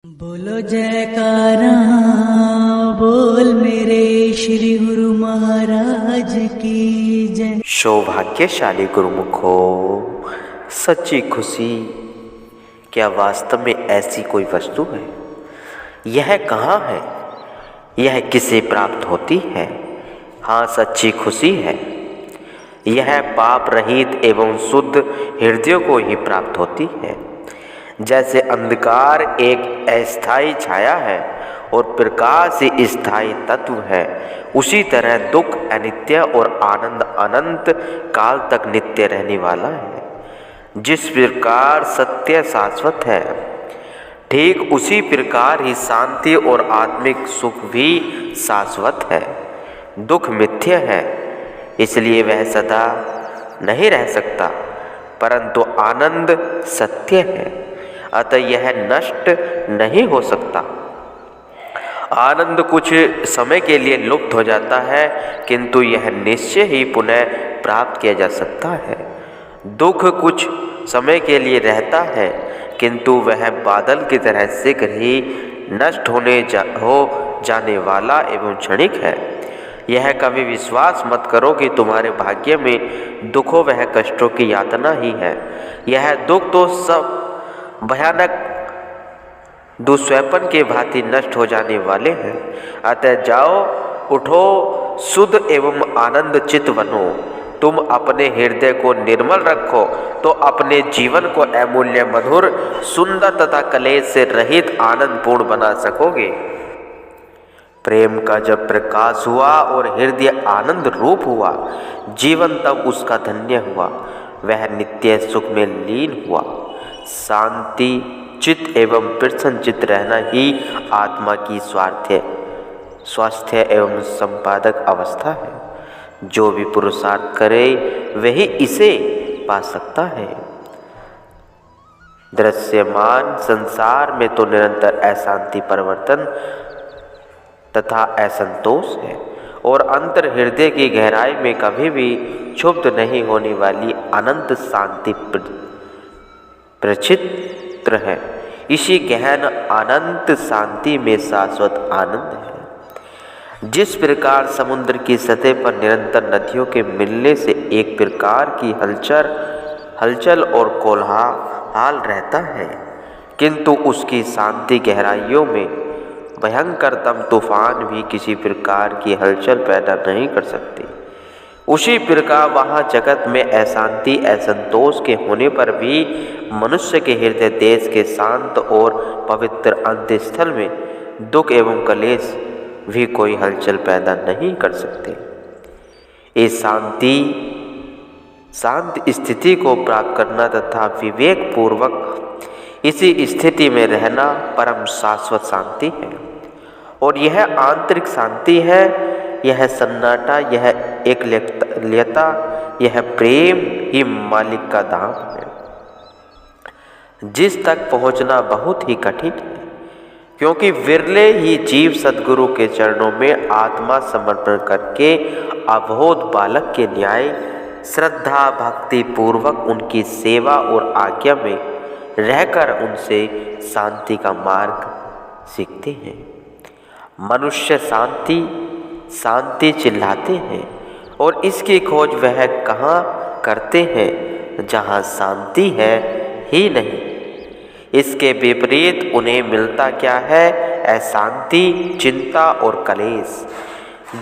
बोलो जयकारा बोल मेरे श्री गुरु महाराज की जय। सौभाग्यशाली गुरुमुखो, सच्ची खुशी क्या वास्तव में ऐसी कोई वस्तु है? यह कहाँ है? यह किसे प्राप्त होती है? हाँ, सच्ची खुशी है। यह पाप रहित एवं शुद्ध हृदयों को ही प्राप्त होती है। जैसे अंधकार एक अस्थायी छाया है और प्रकाश ही स्थायी तत्व है, उसी तरह दुख अनित्य और आनंद अनंत काल तक नित्य रहने वाला है। जिस प्रकार सत्य शाश्वत है, ठीक उसी प्रकार ही शांति और आत्मिक सुख भी शाश्वत है। दुख मिथ्य है, इसलिए वह सदा नहीं रह सकता, परंतु आनंद सत्य है, अतः यह नष्ट नहीं हो सकता। आनंद कुछ समय के लिए लुप्त हो जाता है, किंतु यह निश्चय ही पुनः प्राप्त किया जा सकता है। दुख कुछ समय के लिए रहता है, किंतु वह बादल की तरह शीघ्र ही नष्ट हो जाने वाला एवं क्षणिक है। यह कभी विश्वास मत करो कि तुम्हारे भाग्य में दुखों वह कष्टों की यातना ही है। यह दुख तो सब भयानक दुस्वप्न के भांति नष्ट हो जाने वाले हैं। अतः जाओ, उठो, शुद्ध एवं आनंद चित्त बनो। तुम अपने हृदय को निर्मल रखो तो अपने जीवन को अमूल्य, मधुर, सुंदर तथा कलेश से रहित आनंदपूर्ण बना सकोगे। प्रेम का जब प्रकाश हुआ और हृदय आनंद रूप हुआ, जीवन तब उसका धन्य हुआ, वह नित्य सुख में लीन हुआ। शांति चित्त एवं प्रसन्न चित्त रहना ही आत्मा की स्वास्थ्य एवं संपादक अवस्था है। जो भी पुरुषार्थ करे वही इसे पा सकता है। दृश्यमान संसार में तो निरंतर अशांति, परिवर्तन तथा असंतोष है, और अंतर हृदय की गहराई में कभी भी क्षुब्ध नहीं होने वाली अनंत शांति प्रचित्र है। इसी गहन अनंत शांति में शाश्वत आनंद है। जिस प्रकार समुद्र की सतह पर निरंतर नदियों के मिलने से एक प्रकार की हलचल और कोलाहल रहता है, किंतु उसकी शांति गहराइयों में भयंकरतम तूफान भी किसी प्रकार की हलचल पैदा नहीं कर सकती, उसी प्रकार वहाँ जगत में अशांति, असंतोष के होने पर भी मनुष्य के हृदय देश के शांत और पवित्र अंतस्थल में दुख एवं कलेश भी कोई हलचल पैदा नहीं कर सकते। इस शांत स्थिति को प्राप्त करना तथा विवेक पूर्वक इसी स्थिति में रहना परम शाश्वत शांति है। और यह आंतरिक शांति है, यह सन्नाटा, यह एकल्यता, यह प्रेम ही मालिक का धाम है, जिस तक पहुंचना बहुत ही कठिन है, क्योंकि विरले ही जीव सद्गुरु के चरणों में आत्मा समर्पण करके अबोध बालक के न्याय श्रद्धा भक्ति पूर्वक उनकी सेवा और आज्ञा में रहकर उनसे शांति का मार्ग सीखते हैं। मनुष्य शांति चिल्लाते हैं, और इसकी खोज वह कहाँ करते हैं जहाँ शांति है ही नहीं। इसके विपरीत उन्हें मिलता क्या है? अशांति, चिंता और कलेश।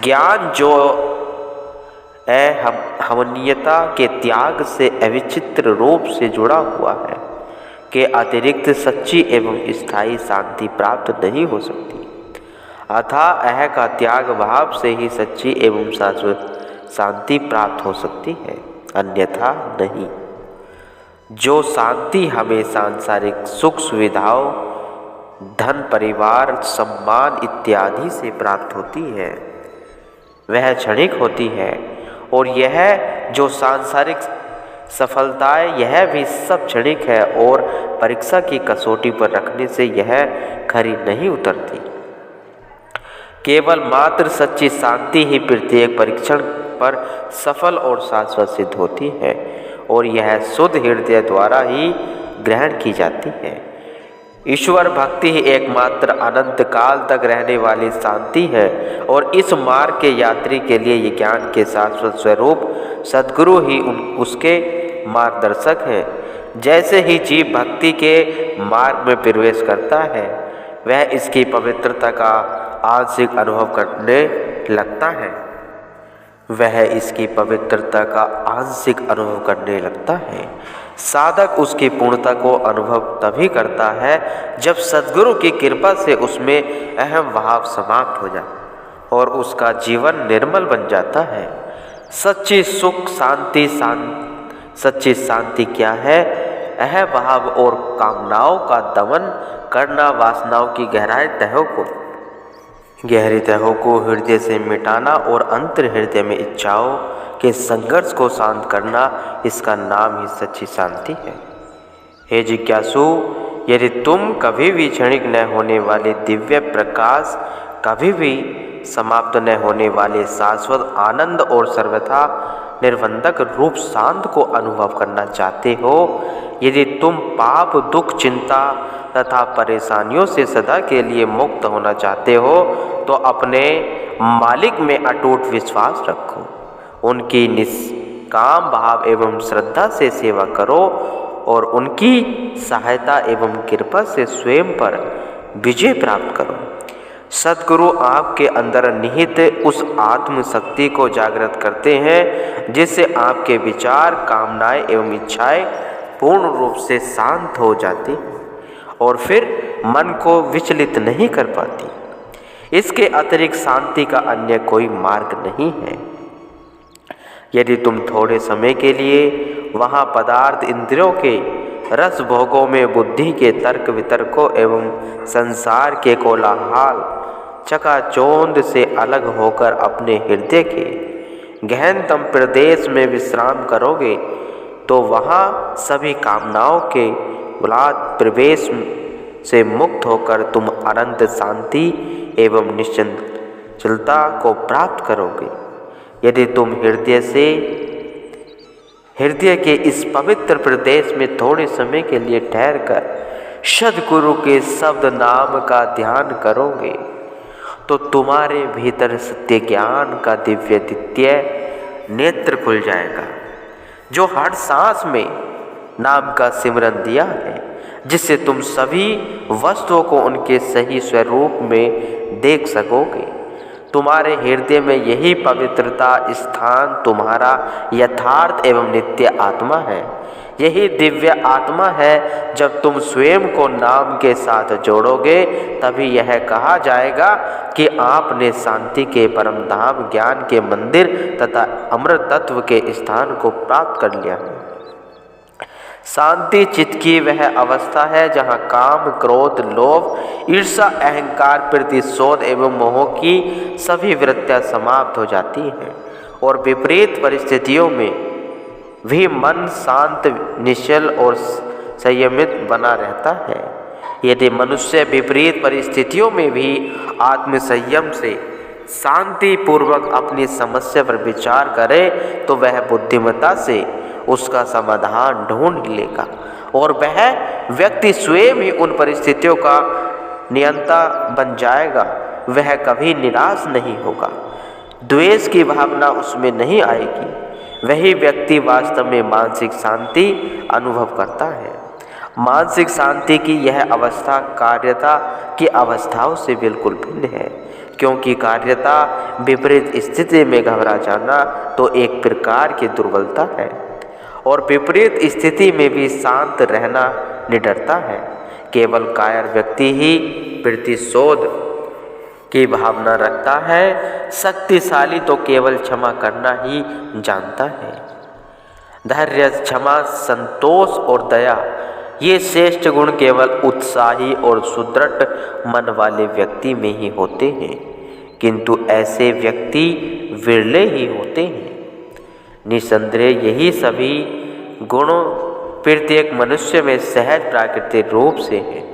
ज्ञान जो अहमनीयता के त्याग से अविचित्र रूप से जुड़ा हुआ है, के अतिरिक्त सच्ची एवं स्थायी शांति प्राप्त नहीं हो सकती। अतः अह का त्याग भाव से ही सच्ची एवं शाश्वत शांति प्राप्त हो सकती है, अन्यथा नहीं। जो शांति हमें सांसारिक सुख सुविधाओं, धन, परिवार, सम्मान इत्यादि से प्राप्त होती है, वह क्षणिक होती है, और यह जो सांसारिक सफलताएं, यह भी सब क्षणिक है, और परीक्षा की कसौटी पर रखने से यह खरी नहीं उतरती। केवल मात्र सच्ची शांति ही प्रत्येक परीक्षण पर सफल और शाश्वत सिद्ध होती है, और यह शुद्ध हृदय द्वारा ही ग्रहण की जाती है। ईश्वर भक्ति ही एकमात्र अनंत काल तक रहने वाली शांति है और इस मार्ग के यात्री के लिए ये ज्ञान के शाश्वत स्वरूप सद्गुरु ही उसके मार्गदर्शक हैं। जैसे ही जीव भक्ति के मार्ग में प्रवेश करता है वह इसकी पवित्रता का आंशिक अनुभव करने लगता है। साधक उसकी पूर्णता को अनुभव तभी करता है जब सद्गुरु की कृपा से उसमें अहम भाव समाप्त हो जाए और उसका जीवन निर्मल बन जाता है। सच्ची शांति क्या है? अहम भाव और कामनाओं का दमन करना, वासनाओं की गहरी तहों को हृदय से मिटाना और अंतर हृदय में इच्छाओं के संघर्ष को शांत करना, इसका नाम ही सच्ची शांति है। हे जिज्ञासु, यदि तुम कभी भी क्षणिक न होने वाले दिव्य प्रकाश, कभी भी समाप्त न होने वाले शाश्वत आनंद और सर्वथा निर्बंधक रूप शांत को अनुभव करना चाहते हो, यदि तुम पाप, दुख, चिंता तथा परेशानियों से सदा के लिए मुक्त होना चाहते हो, तो अपने मालिक में अटूट विश्वास रखो, उनकी निष्काम भाव एवं श्रद्धा से सेवा करो और उनकी सहायता एवं कृपा से स्वयं पर विजय प्राप्त करो। सद्गुरु आपके अंदर निहित उस आत्म शक्ति को जागृत करते हैं जिससे आपके विचार, कामनाएं एवं इच्छाएं पूर्ण रूप से शांत हो जाती और फिर मन को विचलित नहीं कर पाती। इसके अतिरिक्त शांति का अन्य कोई मार्ग नहीं है। यदि तुम थोड़े समय के लिए वहाँ पदार्थ, इंद्रियों के रस भोगों में, बुद्धि के तर्क वितर्कों एवं संसार के कोलाहल चकाचौंध से अलग होकर अपने हृदय के गहनतम प्रदेश में विश्राम करोगे, तो वहाँ सभी कामनाओं के गुलाद प्रवेश से मुक्त होकर तुम अनंत शांति एवं निश्चलता को प्राप्त करोगे। यदि तुम हृदय के इस पवित्र प्रदेश में थोड़े समय के लिए ठहरकर सद्गुरु के शब्द नाम का ध्यान करोगे, तो तुम्हारे भीतर सत्य ज्ञान का दिव्य द्वितीय नेत्र खुल जाएगा, जो हर सांस में नाम का सिमरन दिया है, जिससे तुम सभी वस्तुओं को उनके सही स्वरूप में देख सकोगे। तुम्हारे हृदय में यही पवित्रता स्थान तुम्हारा यथार्थ एवं नित्य आत्मा है। यही दिव्य आत्मा है। जब तुम स्वयं को नाम के साथ जोड़ोगे, तभी यह कहा जाएगा कि आपने शांति के परम धाम, ज्ञान के मंदिर तथा अमृत तत्व के स्थान को प्राप्त कर लिया है। शांति चित्त की वह अवस्था है जहाँ काम, क्रोध, लोभ, ईर्ष्या, अहंकार, प्रतिशोध एवं मोह की सभी वृत्तियाँ समाप्त हो जाती हैं और विपरीत परिस्थितियों में भी मन शांत, निश्चल और संयमित बना रहता है। यदि मनुष्य विपरीत परिस्थितियों में भी आत्मसंयम से शांति पूर्वक अपनी समस्या पर विचार करे, तो वह बुद्धिमत्ता से उसका समाधान ढूंढ लेगा और वह व्यक्ति स्वयं ही उन परिस्थितियों का नियंता बन जाएगा। वह कभी निराश नहीं होगा, द्वेष की भावना उसमें नहीं आएगी। वही व्यक्ति वास्तव में मानसिक शांति अनुभव करता है। मानसिक शांति की यह अवस्था कार्यता की अवस्थाओं से बिल्कुल भिन्न है, क्योंकि कार्यता विपरीत स्थिति में घबरा जाना तो एक प्रकार की दुर्बलता है और विपरीत स्थिति में भी शांत रहना निडरता है। केवल कायर व्यक्ति ही प्रतिशोध की भावना रखता है। शक्तिशाली तो केवल क्षमा करना ही जानता है। धैर्य, क्षमा, संतोष और दया, ये श्रेष्ठ गुण केवल उत्साही और सुदृढ़ मन वाले व्यक्ति में ही होते हैं, किंतु ऐसे व्यक्ति विरले ही होते हैं। निसंदेह यही सभी गुणों प्रत्येक मनुष्य में सहज प्राकृतिक रूप से है,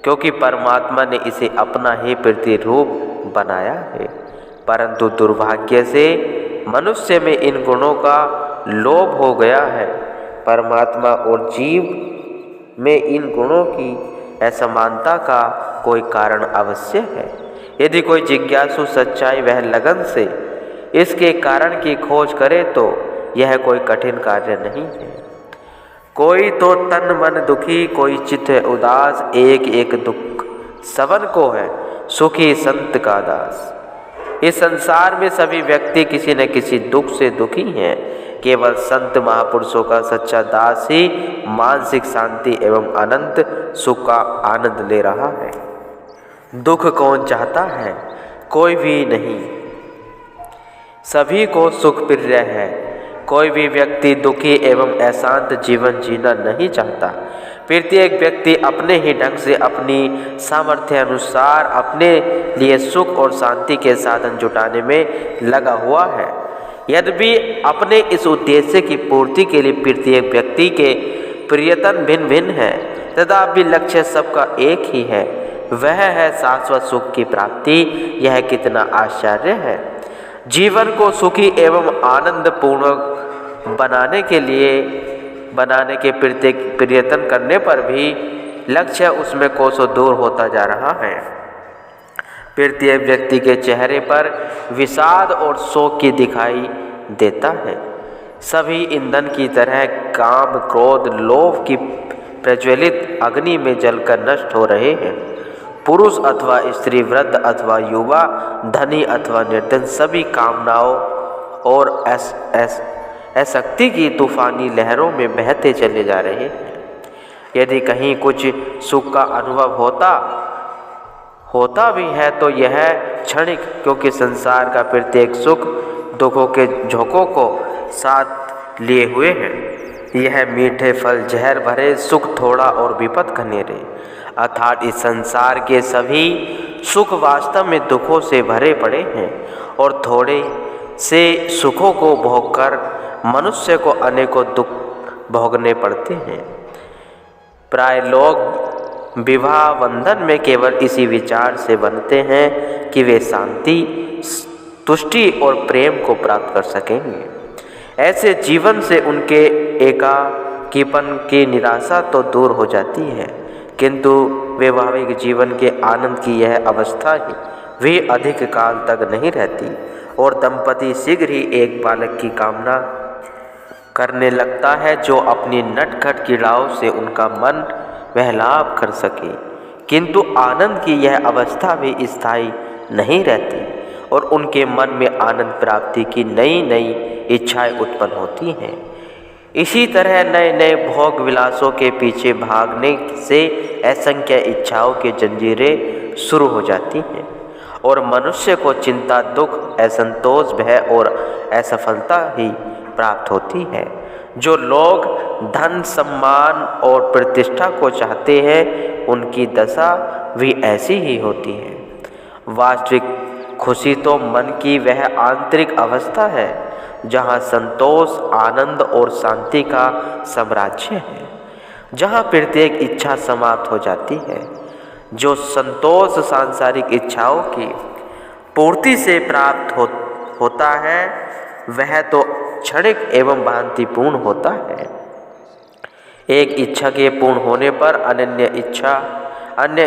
क्योंकि परमात्मा ने इसे अपना ही प्रतिरूप बनाया है। परंतु दुर्भाग्य से मनुष्य में इन गुणों का लोभ हो गया है। परमात्मा और जीव में इन गुणों की असमानता का कोई कारण अवश्य है। यदि कोई जिज्ञासु सच्चाई वह लगन से इसके कारण की खोज करे तो यह कोई कठिन कार्य नहीं है। कोई तो तन मन दुखी, कोई चित्त उदास, एक एक दुख सबन को है सुखी संत का दास। इस संसार में सभी व्यक्ति किसी न किसी दुख से दुखी हैं। केवल संत महापुरुषों का सच्चा दास ही मानसिक शांति एवं अनंत सुख का आनंद ले रहा है। दुख कौन चाहता है? कोई भी नहीं, सभी को सुख प्रिय है। कोई भी व्यक्ति दुखी एवं अशांत जीवन जीना नहीं चाहता। प्रत्येक व्यक्ति अपने ही ढंग से अपनी सामर्थ्य अनुसार अपने लिए सुख और शांति के साधन जुटाने में लगा हुआ है। यद्यपि अपने इस उद्देश्य की पूर्ति के लिए प्रत्येक व्यक्ति के प्रयत्न भिन्न भिन्न है, तथापि लक्ष्य सबका एक ही है, वह है शाश्वत सुख की प्राप्ति। यह कितना आश्चर्य है! जीवन को सुखी एवं आनंदपूर्ण बनाने के प्रयत्न करने पर भी लक्ष्य उसमें कोसों दूर होता जा रहा है। प्रत्येक व्यक्ति के चेहरे पर विषाद और शोक की दिखाई देता है। सभी ईंधन की तरह काम, क्रोध, लोभ की प्रज्वलित अग्नि में जलकर नष्ट हो रहे हैं। पुरुष अथवा स्त्री, वृद्ध अथवा युवा, धनी अथवा निर्धन, सभी कामनाओं और आसक्ति की तूफानी लहरों में बहते चले जा रहे हैं। यदि कहीं कुछ सुख का अनुभव होता भी है तो यह क्षणिक, क्योंकि संसार का प्रत्येक सुख दुखों के झोंकों को साथ लिए हुए हैं। यह मीठे फल जहर भरे, सुख थोड़ा और विपद घनेरे। अर्थात इस संसार के सभी सुख वास्तव में दुखों से भरे पड़े हैं और थोड़े से सुखों को भोगकर मनुष्य को अनेकों दुख भोगने पड़ते हैं। प्राय लोग विवाह बंधन में केवल इसी विचार से बनते हैं कि वे शांति, तुष्टि और प्रेम को प्राप्त कर सकेंगे। ऐसे जीवन से उनके एकाकीपन की निराशा तो दूर हो जाती है, किंतु वैवाहिक जीवन के आनंद की यह अवस्था ही भी अधिक काल तक नहीं रहती और दंपति शीघ्र ही एक बालक की कामना करने लगता है जो अपनी नटखट क्रीड़ाओं से उनका मन बहलाव कर सके। किंतु आनंद की यह अवस्था भी स्थायी नहीं रहती और उनके मन में आनंद प्राप्ति की नई नई इच्छाएं उत्पन्न होती हैं। इसी तरह नए नए भोग विलासों के पीछे भागने से असंख्य इच्छाओं की जंजीरें शुरू हो जाती हैं और मनुष्य को चिंता, दुख, असंतोष, भय और असफलता ही प्राप्त होती है। जो लोग धन, सम्मान और प्रतिष्ठा को चाहते हैं उनकी दशा भी ऐसी ही होती है। वास्तविक खुशी तो मन की वह आंतरिक अवस्था है जहाँ संतोष, आनंद और शांति का साम्राज्य है, जहाँ प्रत्येक इच्छा समाप्त हो जाती है। जो संतोष सांसारिक इच्छाओं की पूर्ति से प्राप्त होता है वह तो क्षणिक एवं भांतिपूर्ण होता है। एक इच्छा के पूर्ण होने पर अन्य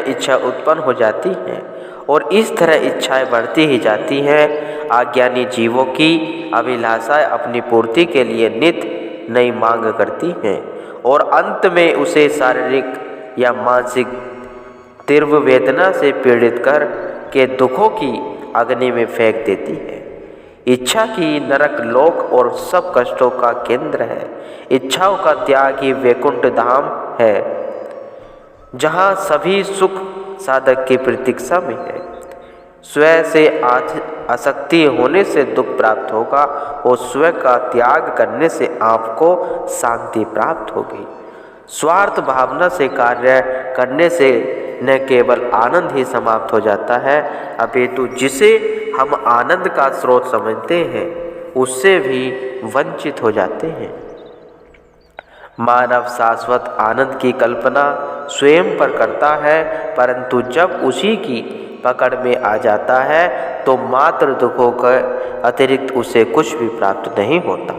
इच्छा उत्पन्न हो जाती है और इस तरह इच्छाएं बढ़ती ही जाती हैं। अज्ञानी जीवों की अभिलाषाएं अपनी पूर्ति के लिए नित्य नई मांग करती हैं और अंत में उसे शारीरिक या मानसिक तीव्र वेदना से पीड़ित कर के दुखों की अग्नि में फेंक देती है। इच्छा की नरक लोक और सब कष्टों का केंद्र है। इच्छाओं का त्याग ही वैकुंठ धाम है, जहाँ सभी सुख साधक की प्रतीक्षा में है। स्वयं से आसक्ति होने से दुख प्राप्त होगा और स्वयं का त्याग करने से आपको शांति प्राप्त होगी। स्वार्थ भावना से कार्य करने से न केवल आनंद ही समाप्त हो जाता है, अपितु जिसे हम आनंद का स्रोत समझते हैं उससे भी वंचित हो जाते हैं। मानव शाश्वत आनंद की कल्पना स्वयं पर करता है, परंतु जब उसी की पकड़ में आ जाता है तो मात्र दुखों के अतिरिक्त उसे कुछ भी प्राप्त नहीं होता।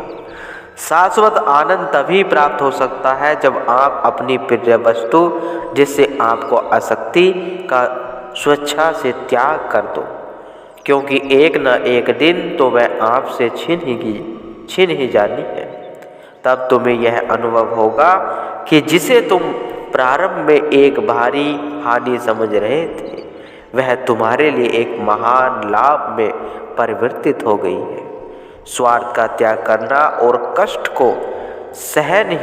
शाश्वत आनंद तभी प्राप्त हो सकता है जब आप अपनी प्रिय वस्तु जिससे आपको आसक्ति का स्वेच्छा से त्याग कर दो, क्योंकि एक न एक दिन तो वह आपसे छीन ही जानी है। तब तुम्हें यह अनुभव होगा कि जिसे तुम प्रारंभ में एक भारी हानि समझ रहे थे, वह तुम्हारे लिए एक महान लाभ में परिवर्तित हो गई है। स्वार्थ का त्याग करना और कष्ट को सहना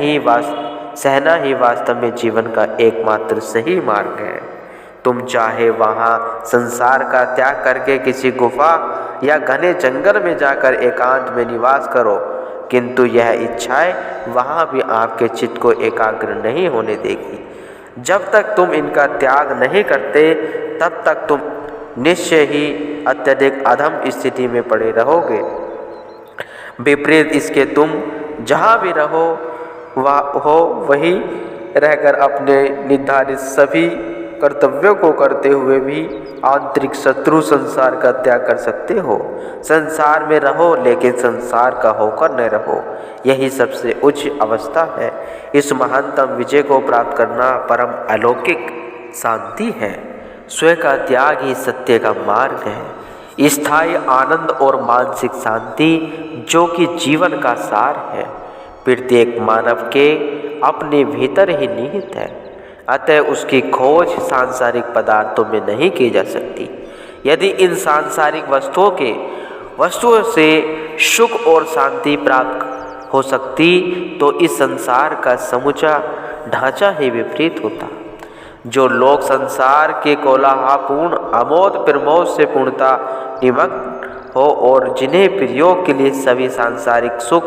ही वास्तव में जीवन का एकमात्र सही मार्ग है। तुम चाहे वहाँ संसार का त्याग करके किसी गुफा या घने जंगल में जाकर एकांत में निवास करो, किंतु यह इच्छाएं वहाँ भी आपके चित्त को एकाग्र नहीं होने देगी। जब तक तुम इनका त्याग नहीं करते, तब तक तुम निश्चय ही अत्यधिक अधम स्थिति में पड़े रहोगे। विपरीत इसके तुम जहाँ भी वहीं रहकर अपने निर्धारित सभी कर्तव्यों को करते हुए भी आंतरिक शत्रु संसार का त्याग कर सकते हो। संसार में रहो लेकिन संसार का होकर न रहो, यही सबसे उच्च अवस्था है। इस महानतम विजय को प्राप्त करना परम अलौकिक शांति है। स्वयं का त्याग ही सत्य का मार्ग है, स्थायी आनंद और मानसिक शांति जो कि जीवन का सार है, प्रत्येक मानव के अपने भीतर ही निहित है। अतः उसकी खोज सांसारिक पदार्थों में नहीं की जा सकती। यदि इन सांसारिक वस्तुओं से सुख और शांति प्राप्त हो सकती तो इस संसार का समूचा ढांचा ही विपरीत होता। जो लोग संसार के कोलाहलपूर्ण अमोद प्रमोद से पूर्णता निमग्न हो और जिन्हें प्रयोग के लिए सभी सांसारिक सुख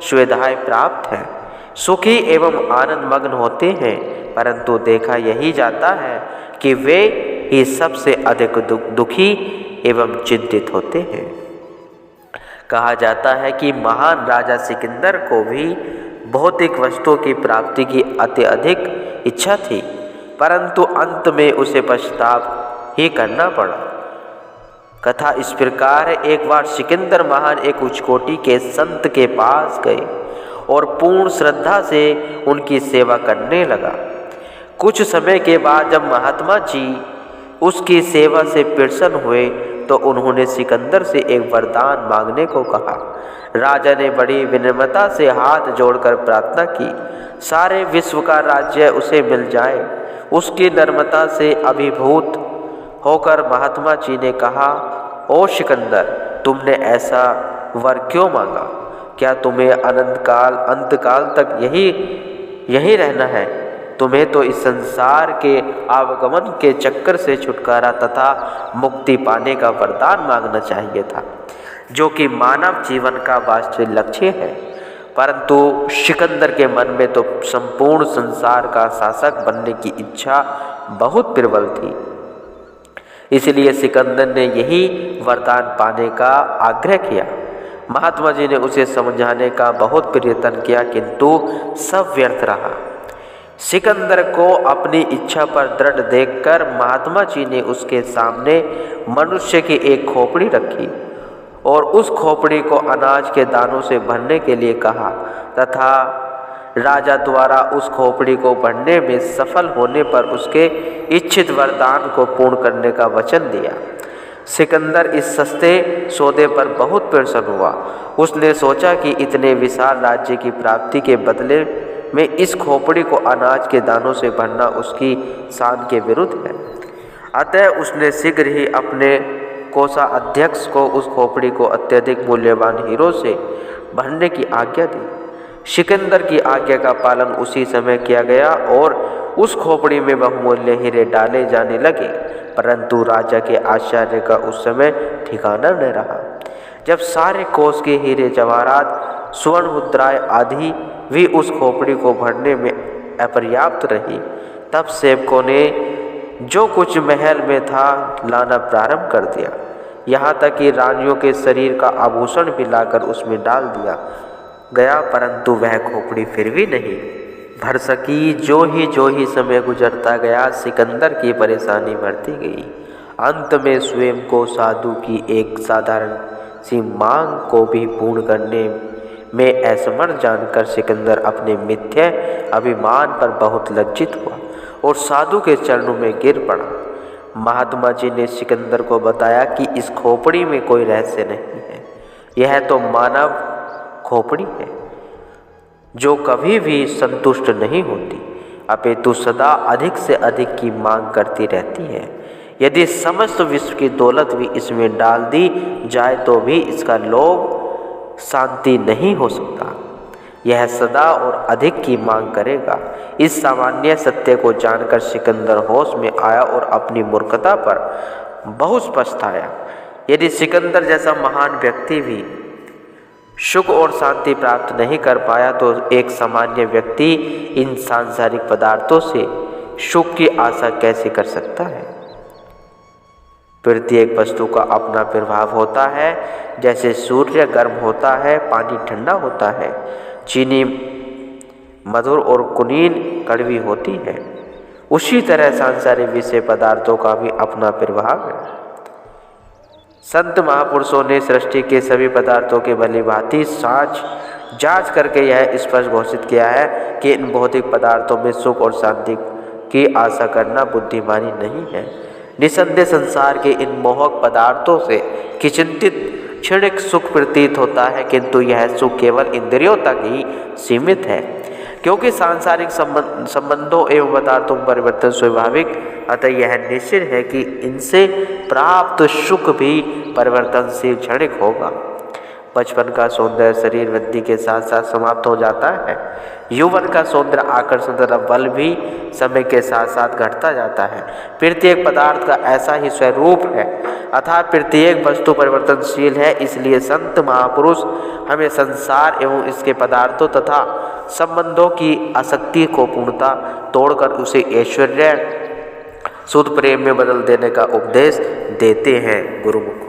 सुविधाएं प्राप्त हैं, सुखी एवं आनंद मग्न होते हैं, परंतु देखा यही जाता है कि वे ही सबसे अधिक दुखी एवं चिंतित होते हैं। कहा जाता है कि महान राजा सिकंदर को भी भौतिक वस्तुओं की प्राप्ति की अत्यधिक इच्छा थी, परंतु अंत में उसे पश्चाताप ही करना पड़ा। कथा इस प्रकार है, एक बार सिकंदर महान एक उच्च कोटि के संत के पास गए और पूर्ण श्रद्धा से उनकी सेवा करने लगा। कुछ समय के बाद जब महात्मा जी उसकी सेवा से प्रसन्न हुए तो उन्होंने सिकंदर से एक वरदान मांगने को कहा। राजा ने बड़ी विनम्रता से हाथ जोड़कर प्रार्थना की, सारे विश्व का राज्य उसे मिल जाए। उसकी नम्रता से अभिभूत होकर महात्मा जी ने कहा, ओ सिकंदर, तुमने ऐसा वर क्यों मांगा? क्या तुम्हें अंतकाल तक यही रहना है? तुम्हें तो इस संसार के आवागमन के चक्कर से छुटकारा तथा मुक्ति पाने का वरदान मांगना चाहिए था, जो कि मानव जीवन का वास्तविक लक्ष्य है। परंतु सिकंदर के मन में तो संपूर्ण संसार का शासक बनने की इच्छा बहुत प्रबल थी। इसलिए सिकंदर ने यही वरदान पाने का आग्रह किया। महात्मा जी ने उसे समझाने का बहुत प्रयत्न किया, किंतु सब व्यर्थ रहा। सिकंदर को अपनी इच्छा पर दृढ़ देखकर महात्मा जी ने उसके सामने मनुष्य की एक खोपड़ी रखी और उस खोपड़ी को अनाज के दानों से भरने के लिए कहा तथा राजा द्वारा उस खोपड़ी को भरने में सफल होने पर उसके इच्छित वरदान को पूर्ण करने का वचन दिया। सिकंदर इस सस्ते सौदे पर बहुत प्रसन्न हुआ। उसने सोचा कि इतने विशाल राज्य की प्राप्ति के बदले में इस खोपड़ी को अनाज के दानों से भरना उसकी शान के विरुद्ध है। अतः उसने शीघ्र ही अपने कोषाध्यक्ष को उस खोपड़ी को अत्यधिक मूल्यवान हीरों से भरने की आज्ञा दी। सिकंदर की आज्ञा का पालन उसी समय किया गया और उस खोपड़ी में बहुमूल्य हीरे डाले जाने लगे, परंतु राजा के आश्चर्य का उस समय ठिकाना न रहा। जब सारे कोष के हीरे जवाहरात स्वर्ण मुद्राएं आदि भी उस खोपड़ी को भरने में अपर्याप्त रही, तब सेवकों ने जो कुछ महल में था लाना प्रारंभ कर दिया। यहाँ तक कि रानियों के शरीर का आभूषण भी लाकर उसमें डाल दिया गया, परंतु वह खोपड़ी फिर भी नहीं भर सकी। जो ही समय गुजरता गया, सिकंदर की परेशानी बढ़ती गई। अंत में स्वयं को साधु की एक साधारण सी मांग को भी पूर्ण करने में असमर्थ जानकर सिकंदर अपने मिथ्या अभिमान पर बहुत लज्जित हुआ और साधु के चरणों में गिर पड़ा। महात्मा जी ने सिकंदर को बताया कि इस खोपड़ी में कोई रहस्य नहीं है, यह तो मानव खोपड़ी है जो कभी भी संतुष्ट नहीं होती, अपितु सदा अधिक से अधिक की मांग करती रहती है। यदि समस्त विश्व की दौलत भी इसमें डाल दी जाए तो भी इसका लोभ शांति नहीं हो सकता, यह सदा और अधिक की मांग करेगा। इस सामान्य सत्य को जानकर सिकंदर होश में आया और अपनी मूर्खता पर बहुत पछताया। यदि सिकंदर जैसा महान व्यक्ति भी सुख और शांति प्राप्त नहीं कर पाया तो एक सामान्य व्यक्ति इन सांसारिक पदार्थों से सुख की आशा कैसे कर सकता है। प्रत्येक वस्तु का अपना प्रभाव होता है। जैसे सूर्य गर्म होता है, पानी ठंडा होता है, चीनी मधुर और कुनीन कड़वी होती है, उसी तरह सांसारिक विषय पदार्थों का भी अपना प्रभाव है। संत महापुरुषों ने सृष्टि के सभी पदार्थों के भली भांति जांच करके यह स्पष्ट घोषित किया है कि इन भौतिक पदार्थों में सुख और शांति की आशा करना बुद्धिमानी नहीं है। निसंदेह संसार के इन मोहक पदार्थों से किंचित क्षणिक सुख प्रतीत होता है, किंतु यह सुख केवल इंद्रियों तक ही सीमित है, क्योंकि सांसारिक संबंधों एवं पदार्थों में परिवर्तन स्वाभाविक, अतः यह निश्चित है कि इनसे प्राप्त सुख भी परिवर्तनशील क्षणिक होगा। बचपन का सौंदर्य शरीर वृद्धि के साथ साथ समाप्त हो जाता है। यौवन का सौंदर्य आकर्षण तथा बल भी समय के साथ साथ घटता जाता है। प्रत्येक पदार्थ का ऐसा ही स्वरूप है, अर्थात प्रत्येक वस्तु परिवर्तनशील है। इसलिए संत महापुरुष हमें संसार एवं इसके पदार्थों तथा संबंधों की आसक्ति को पूर्णतः तोड़कर उसे ऐश्वर्य शुद्ध प्रेम में बदल देने का उपदेश देते हैं। गुरुमुख।